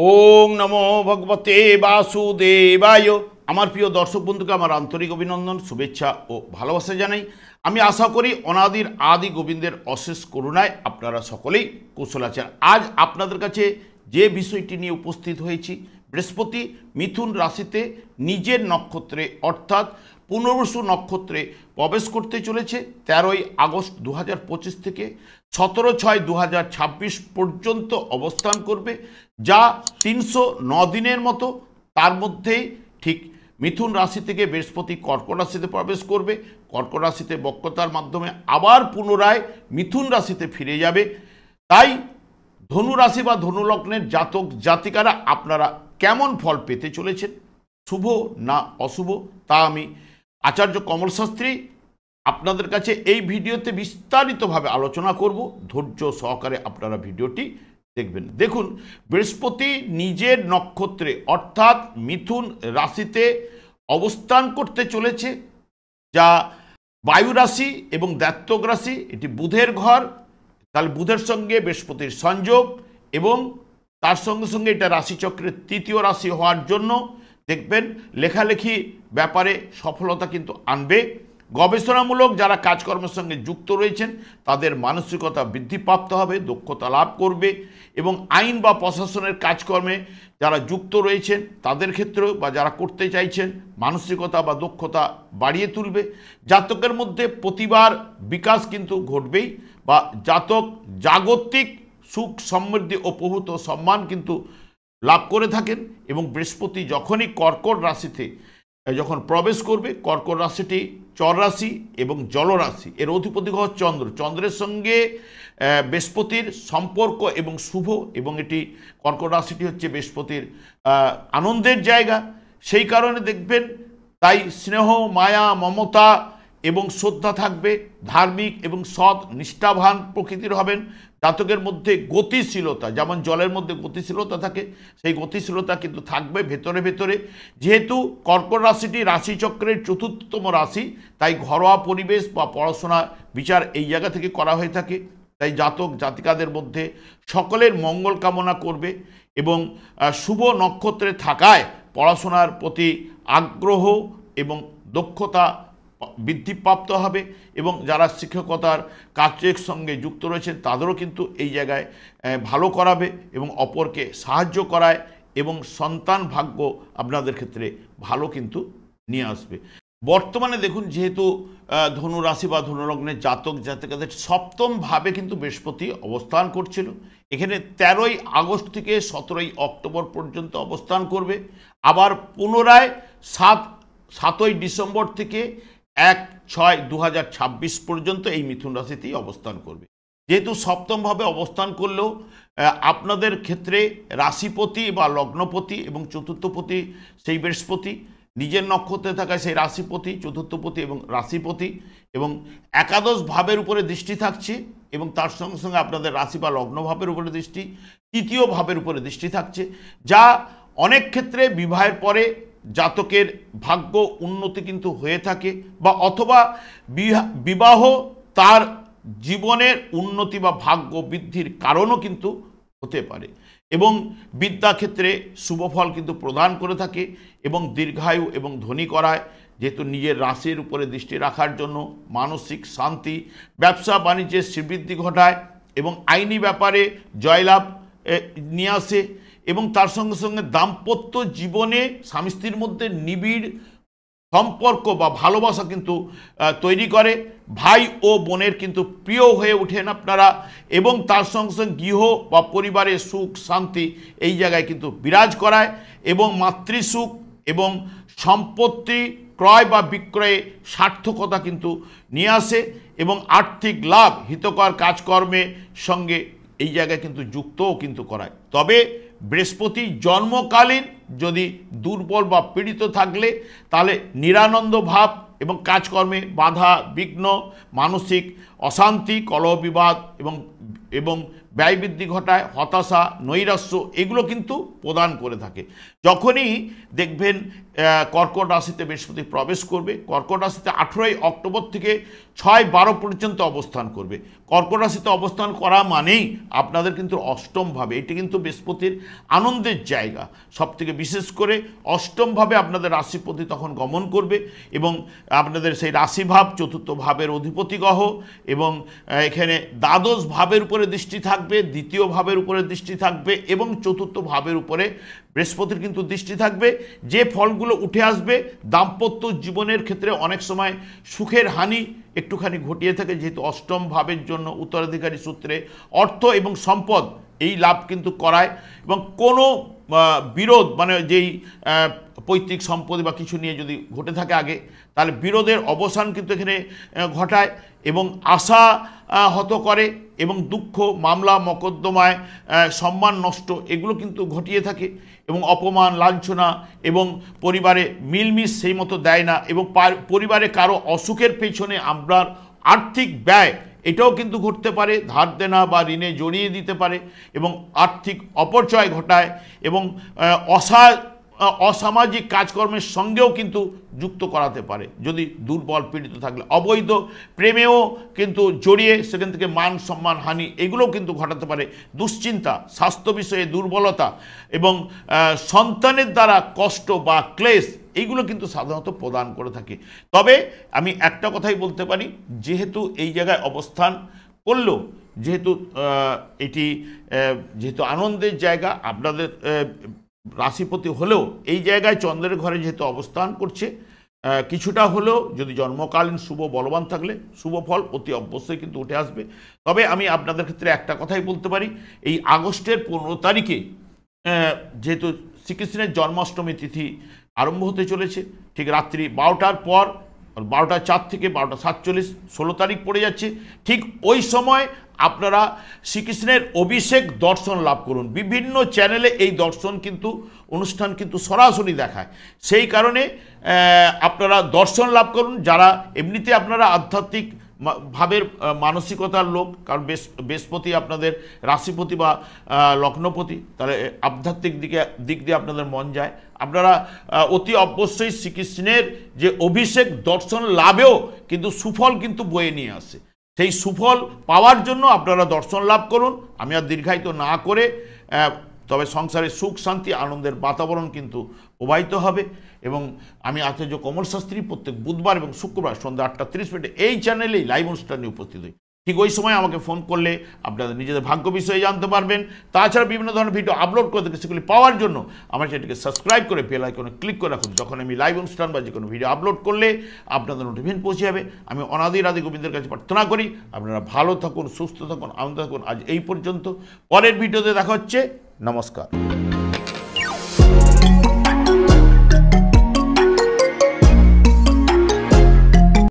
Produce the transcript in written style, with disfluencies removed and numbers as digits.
ওং নমো ভগবতে বাসুদেবায়। আমার প্রিয় দর্শক বন্ধুকে আমার আন্তরিক অভিনন্দন, শুভেচ্ছা ও ভালোবাসা জানাই। আমি আশা করি অনাদির আদি গোবিন্দের অশেষ করুণায় আপনারা সকলেই কুশল আছেন। আজ আপনাদের কাছে যে বিষয়টি নিয়ে উপস্থিত হয়েছি, বৃহস্পতি মিথুন রাশিতে নিজের নক্ষত্রে অর্থাৎ পুনর্বসু নক্ষত্রে প্রবেশ করতে চলেছে 13ই আগস্ট 2025 থেকে 17/6/2026 পর্যন্ত অবস্থান করবে, যা 309 দিনের মতো। তার মধ্যেই ঠিক মিথুন রাশি থেকে বৃহস্পতি কর্কট রাশিতে প্রবেশ করবে, কর্কট রাশিতে বক্রতার মাধ্যমে আবার পুনরায় মিথুন রাশিতে ফিরে যাবে। তাই ধনু রাশি বা ধনু লগ্নের জাতক জাতিকারা আপনারা কেমন ফল পেতে চলেছেন, শুভ না অশুভ, তা আমি আচার্য কমল শাস্ত্রী আপনাদের কাছে এই ভিডিওতে বিস্তারিতভাবে আলোচনা করব। ধৈর্য সহকারে আপনারা ভিডিওটি দেখবেন। দেখুন, বৃহস্পতি নিজের নক্ষত্রে অর্থাৎ মিথুন রাশিতে অবস্থান করতে চলেছে, যা বায়ু রাশি এবং দ্ব্যর্থক রাশি। এটি বুধের ঘর, তাহলে বুধের সঙ্গে বৃহস্পতির সংযোগ এবং তার সঙ্গে সঙ্গে এটা রাশিচক্রের তৃতীয় রাশি হওয়ার জন্য দেখবেন লেখালেখি ব্যাপারে সফলতা কিন্তু আনবে। গবেষণামূলক যারা কাজকর্মের সঙ্গে যুক্ত রয়েছেন তাদের মানসিকতা বৃদ্ধিপ্রাপ্ত হবে, দক্ষতা লাভ করবে এবং আইন বা প্রশাসনের কাজকর্মে যারা যুক্ত রয়েছেন তাদের ক্ষেত্রেও বা যারা করতে চাইছেন মানসিকতা বা দক্ষতা বাড়িয়ে তুলবে। জাতকের মধ্যে প্রতিভার বিকাশ কিন্তু ঘটবেই, বা জাতক জাগতিক সুখ সমৃদ্ধি ও প্রভূত সম্মান কিন্তু লাভ করে থাকেন। এবং বৃহস্পতি যখনই কর্কট রাশিতে যখন প্রবেশ করবে, কর্কট রাশিটি চর রাশি এবং জলরাশি, এর অধিপতি গ্রহ চন্দ্র, চন্দ্রের সঙ্গে বৃহস্পতির সম্পর্ক এবং শুভ, এবং এটি কর্কট রাশিটি হচ্ছে বৃহস্পতির আনন্দের জায়গা। সেই কারণে দেখবেন তাই স্নেহ, মায়া, মমতা এবং শ্রদ্ধা থাকবে। ধার্মিক এবং সৎ নিষ্ঠাবান প্রকৃতির হবেন। জাতকের মধ্যে গতিশীলতা, যেমন জলের মধ্যে গতিশীলতা থাকে, সেই গতিশীলতা কিন্তু থাকবে ভেতরে ভেতরে। যেহেতু কর্কট রাশিটি রাশিচক্রের চতুর্থতম রাশি, তাই ঘরোয়া পরিবেশ বা পড়াশোনা বিচার এই জায়গা থেকে করা হয়ে থাকে। তাই জাতক জাতিকাদের মধ্যে সকলের মঙ্গল কামনা করবে এবং শুভ নক্ষত্রে থাকায় পড়াশোনার প্রতি আগ্রহ এবং দক্ষতা বৃদ্ধিপ্রাপ্ত হবে। এবং যারা শিক্ষকতার কাজের সঙ্গে যুক্ত রয়েছেন তাদেরও কিন্তু এই জায়গায় ভালো করাবে এবং অপরকে সাহায্য করায়, এবং সন্তান ভাগ্য আপনাদের ক্ষেত্রে ভালো কিন্তু নিয়ে আসবে। বর্তমানে দেখুন, যেহেতু ধনু রাশি বা ধনুলগ্নের জাতক জাতিকাদের সপ্তমভাবে কিন্তু বৃহস্পতি অবস্থান করছিল, এখানে 13ই আগস্ট থেকে 17ই অক্টোবর পর্যন্ত অবস্থান করবে। আবার পুনরায় 7ই ডিসেম্বর থেকে 1/6/2026 পর্যন্ত এই মিথুন রাশিতেই অবস্থান করবে। যেহেতু সপ্তমভাবে অবস্থান করলেও আপনাদের ক্ষেত্রে রাশিপতি বা লগ্নপতি এবং চতুর্থপতি সেই বৃহস্পতি নিজের নক্ষত্রে থাকায় সেই রাশিপতি, চতুর্থপতি এবং রাশিপতি এবং একাদশ ভাবের উপরে দৃষ্টি থাকছে, এবং তার সঙ্গে সঙ্গে আপনাদের রাশি বা লগ্ন ভাবের উপরে দৃষ্টি, তৃতীয় ভাবের উপরে দৃষ্টি থাকছে, যা অনেক ক্ষেত্রে বিবাহের পরে জাতকের ভাগ্য উন্নতি কিন্তু হয়ে থাকে, বা অথবা বিবাহ তার জীবনের উন্নতি বা ভাগ্য বৃদ্ধির কারণও কিন্তু হতে পারে। এবং বিদ্যাক্ষেত্রে শুভফল কিন্তু প্রদান করে থাকে এবং দীর্ঘায়ু এবং ধনী করায়। যেহেতু নিজের রাশির উপরে দৃষ্টি রাখার জন্য মানসিক শান্তি, ব্যবসা বাণিজ্যের শ্রীবৃদ্ধি ঘটায় এবং আইনি ব্যাপারে জয়লাভ নিয়ে আসে। এবং তার সঙ্গে সঙ্গে দাম্পত্য জীবনে স্বামী স্ত্রীর মধ্যে নিবিড় সম্পর্ক বা ভালোবাসা কিন্তু তৈরি করে। ভাই ও বোনের কিন্তু প্রিয় হয়ে ওঠেন আপনারা, এবং তার সঙ্গে সঙ্গে গৃহ বা পরিবারের সুখ শান্তি এই জায়গায় কিন্তু বিরাজ করায়, এবং মাতৃসুখ এবং সম্পত্তি ক্রয় বা বিক্রয়ে সার্থকতা কিন্তু নিয়ে আসে, এবং আর্থিক লাভ হিতকর কাজকর্মের সঙ্গে এই জায়গায় কিন্তু যুক্তও কিন্তু করায়। তবে বৃহস্পতি জন্মকালীন যদি দুর্বল বা পীড়িত থাকলে তাহলে নিরানন্দ ভাব এবং কাজকর্মে বাধা বিঘ্ন, মানসিক অশান্তি, কলহ বিবাদ এবং ব্যয় বৃদ্ধি ঘটায়, হতাশা, নৈরাশ্য এগুলো কিন্তু প্রদান করে থাকে। যখনই দেখবেন কর্কট রাশিতে বৃহস্পতি প্রবেশ করবে, কর্কট রাশিতে 18ই অক্টোবর থেকে 6-12 পর্যন্ত অবস্থান করবে। কর্কট রাশিতে অবস্থান করা মানেই আপনাদের কিন্তু অষ্টমভাবে, এটি কিন্তু বৃহস্পতির আনন্দের জায়গা। সবথেকে বিশেষ করে অষ্টমভাবে আপনাদের রাশিপতি তখন গমন করবে এবং আপনাদের সেই রাশিভাব, চতুর্থ ভাবের অধিপতি গ্রহ এবং এখানে দ্বাদশ ভাবের উপরে দৃষ্টি থাকবে, দ্বিতীয় ভাবের উপরে দৃষ্টি থাকবে এবং চতুর্থ ভাবের উপরে বৃহস্পতির কিন্তু দৃষ্টি থাকবে। যে ফলগুলো উঠে আসবে, দাম্পত্য জীবনের ক্ষেত্রে অনেক সময় সুখের হানি একটুখানি ঘটিয়ে থাকে, যেহেতু অষ্টম ভাবের জন্য উত্তরাধিকারী সূত্রে অর্থ এবং সম্পদ এই লাভ কিন্তু করায় এবং কোনো বিরোধ মানে যেই পৈতৃক সম্পত্তি বা কিছু নিয়ে যদি ঘটে থাকে আগে, তাহলে বিরোধের অবসান কিন্তু এখানে ঘটায় এবং আশা হত করে এবং দুঃখ, মামলা মকদ্দমায় সম্মান নষ্ট এগুলো কিন্তু ঘটিয়ে থাকে এবং অপমান, লাঞ্ছনা এবং পরিবারে মিলমিশ সেই মতো দেয় না এবং পরিবারে কারো অসুখের পেছনে আপনার আর্থিক ব্যয় এটাও কিন্তু ঘটতে পারে, ধার দেনা বা ঋণে জড়িয়ে দিতে পারে এবং আর্থিক অপচয় ঘটায় এবং অসামাজিক কাজকর্মের সঙ্গেও কিন্তু যুক্ত করাতে পারে যদি দুর্বল পীড়িত থাকলে। অবৈধ প্রেমেও কিন্তু জড়িয়ে সেখান থেকে মান সম্মান হানি এগুলোও কিন্তু ঘটাতে পারে। দুশ্চিন্তা, স্বাস্থ্য বিষয়ে দুর্বলতা এবং সন্তানের দ্বারা কষ্ট বা ক্লেশ এইগুলো কিন্তু সাধারণত প্রদান করে থাকে। তবে আমি একটা কথাই বলতে পারি, যেহেতু এই জায়গায় অবস্থান করলেও যেহেতু এটি যেহেতু আনন্দের জায়গা, আপনাদের রাশিপতি হলেও এই জায়গায় চন্দ্রের ঘরে যেহেতু অবস্থান করছে, কিছুটা হলেও যদি জন্মকালীন শুভ বলবান থাকলে শুভ ফল অতি অবশ্যই কিন্তু উঠে আসবে। তবে আমি আপনাদের ক্ষেত্রে একটা কথাই বলতে পারি, এই আগস্টের 15 তারিখে যেহেতু শ্রীকৃষ্ণের জন্মাষ্টমী তিথি আরম্ভ হতে চলেছে, ঠিক রাত্রি 12টার পর 12টা 4 থেকে 12টা 47 16 তারিখ পড়ে যাচ্ছে, ঠিক ওই সময় আপনারা শ্রীকৃষ্ণের অভিষেক দর্শন লাভ করুন। বিভিন্ন চ্যানেলে এই দর্শন কিন্তু অনুষ্ঠান কিন্তু সরাসরি দেখায়, সেই কারণে আপনারা দর্শন লাভ করুন। যারা এমনিতে আপনারা আধ্যাত্মিক ভাবের মানসিকতার লোক, কারণ বৃহস্পতি আপনাদের রাশিপতি বা লগ্নপতি, তাহলে আধ্যাত্মিক দিক দিয়ে আপনাদের মন যায়, আপনারা অতি অবশ্যই শ্রীকৃষ্ণের যে অভিষেক দর্শন লাভেও কিন্তু সুফল কিন্তু বয়ে নিয়ে আসে। সেই সুফল পাওয়ার জন্য আপনারা দর্শন লাভ করুন। আমি আর দীর্ঘায়িত না করে, তবে সংসারে সুখ শান্তি আনন্দের বাতাবরণ কিন্তু প্রবাহিত হবে এবং আমি আচার্য কমল শাস্ত্রী প্রত্যেক বুধবার এবং শুক্রবার সন্ধ্যা 8:30 এই চ্যানেলেই লাইভ অনুষ্ঠানে উপস্থিত হই। ঠিক ওই সময় আমাকে ফোন করলে আপনাদের নিজেদের ভাগ্য বিষয়ে জানতে পারবেন। তাছাড়া বিভিন্ন ধরনের ভিডিও আপলোড করে থাকে, সেগুলি পাওয়ার জন্য আমার চ্যানেলটিকে সাবস্ক্রাইব করে বেল আইকনে ক্লিক করে রাখুন। যখন আমি লাইভ অনুষ্ঠান বা যে কোনো ভিডিও আপলোড করলে আপনাদের নোটিফিকেশন পৌঁছে যাবে। আমি অনাদি রাধে গোবিন্দের কাছে প্রার্থনা করি আপনারা ভালো থাকুন, সুস্থ থাকুন, আনন্দ থাকুন। আজ এই পর্যন্ত, পরের ভিডিওতে দেখা হচ্ছে। নমস্কার।